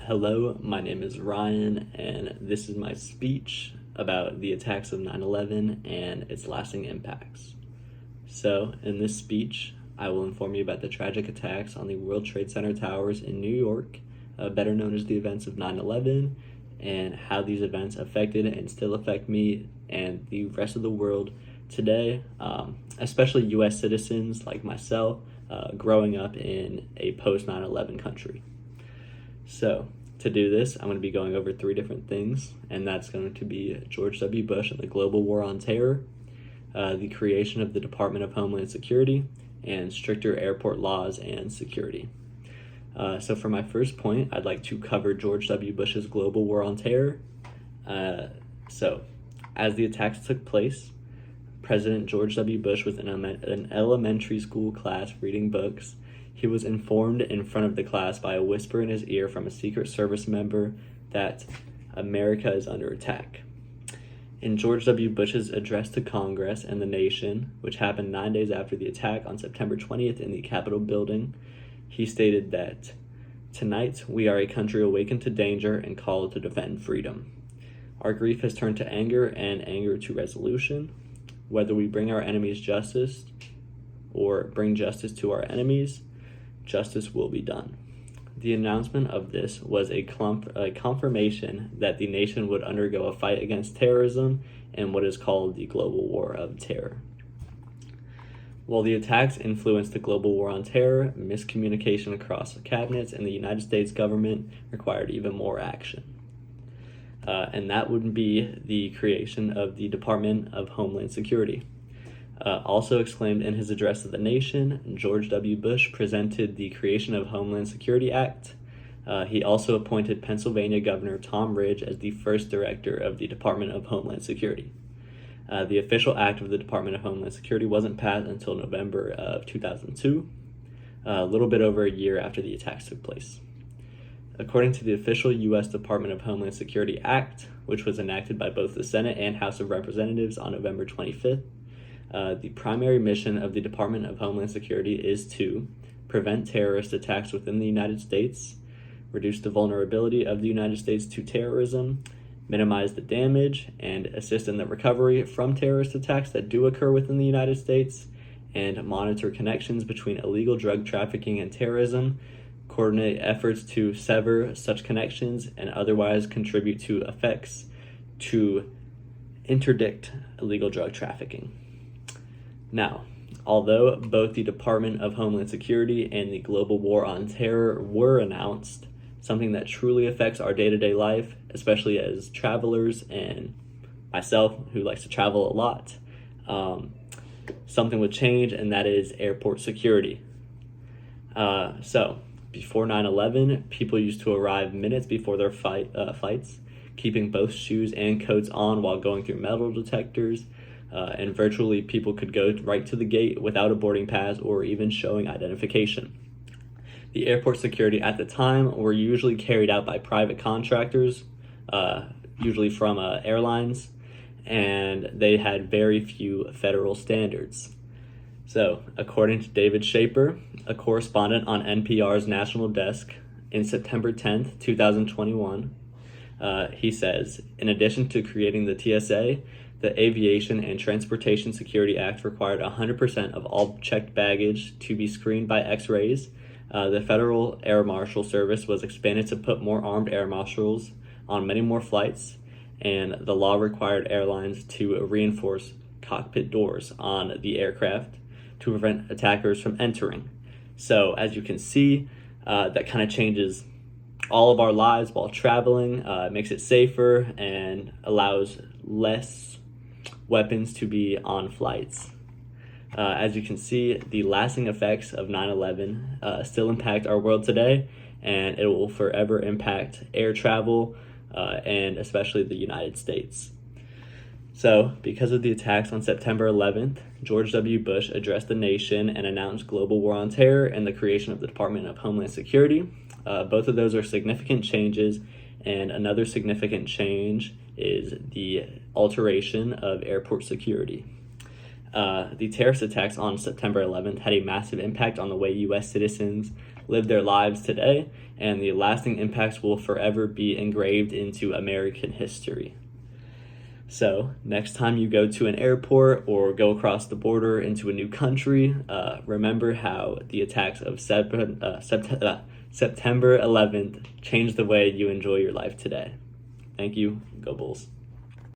Hello, my name is Ryan, and this is my speech about the attacks of 9/11 and its lasting impacts. So, in this speech, I will inform you about the tragic attacks on the World Trade Center towers in New York, better known as the events of 9/11, and how these events affected and still affect me and the rest of the world today, especially US citizens like myself, growing up in a post 9/11 country. So, to do this, I'm going to be going over three different things, and that's going to be George W. Bush and the global war on terror, the creation of the Department of Homeland Security, and stricter airport laws and security. So, for my first point, I'd like to cover George W. Bush's global war on terror. So, as the attacks took place, President George W. Bush was in an elementary school class reading books. He was informed in front of the class by a whisper in his ear from a Secret Service member that America is under attack. In George W. Bush's address to Congress and the nation, which happened 9 days after the attack on September 20th in the Capitol building, he stated that, "Tonight, we are a country awakened to danger and called to defend freedom. Our grief has turned to anger and anger to resolution. Whether we bring our enemies justice or bring justice to our enemies, justice will be done." The announcement of this was a confirmation that the nation would undergo a fight against terrorism and what is called the global war of terror. While the attacks influenced the global war on terror, miscommunication across cabinets and the United States government required even more action. And that would be the creation of the Department of Homeland Security. Also exclaimed in his address to the nation, George W. Bush presented the Creation of Homeland Security Act. He also appointed Pennsylvania Governor Tom Ridge as the first director of the Department of Homeland Security. The official act of the Department of Homeland Security wasn't passed until November of 2002, a little bit over a year after the attacks took place. According to the official U.S. Department of Homeland Security Act, which was enacted by both the Senate and House of Representatives on November 25th, the primary mission of the Department of Homeland Security is to prevent terrorist attacks within the United States, reduce the vulnerability of the United States to terrorism, minimize the damage, and assist in the recovery from terrorist attacks that do occur within the United States, and monitor connections between illegal drug trafficking and terrorism, coordinate efforts to sever such connections, and otherwise contribute to effects to interdict illegal drug trafficking. Now, although both the Department of Homeland Security and the global war on terror were announced, something that truly affects our day-to-day life, especially as travelers and myself who likes to travel a lot, something would change, and that is airport security. So, before 9/11, people used to arrive minutes before their flights, keeping both shoes and coats on while going through metal detectors, and virtually people could go right to the gate without a boarding pass or even showing identification. The airport security at the time were usually carried out by private contractors, usually from airlines, and they had very few federal standards. So, according to David Schaper, a correspondent on NPR's National Desk, in September 10th, 2021, he says, in addition to creating the TSA, the Aviation and Transportation Security Act required 100% of all checked baggage to be screened by X-rays. The Federal Air Marshal Service was expanded to put more armed air marshals on many more flights, and the law required airlines to reinforce cockpit doors on the aircraft to prevent attackers from entering. So, as you can see, that kind of changes all of our lives while traveling, makes it safer, and allows less weapons to be on flights. As you can see, the lasting effects of 9/11 still impact our world today, and it will forever impact air travel, and especially the United States. So, because of the attacks on September 11th, George W. Bush addressed the nation and announced global war on terror and the creation of the Department of Homeland Security. Both of those are significant changes, and another significant change is the alteration of airport security. The terrorist attacks on September 11th had a massive impact on the way U.S. citizens live their lives today, and the lasting impacts will forever be engraved into American history. So next time you go to an airport or go across the border into a new country, remember how the attacks of September 11th changed the way you enjoy your life today. Thank you. Go Bulls.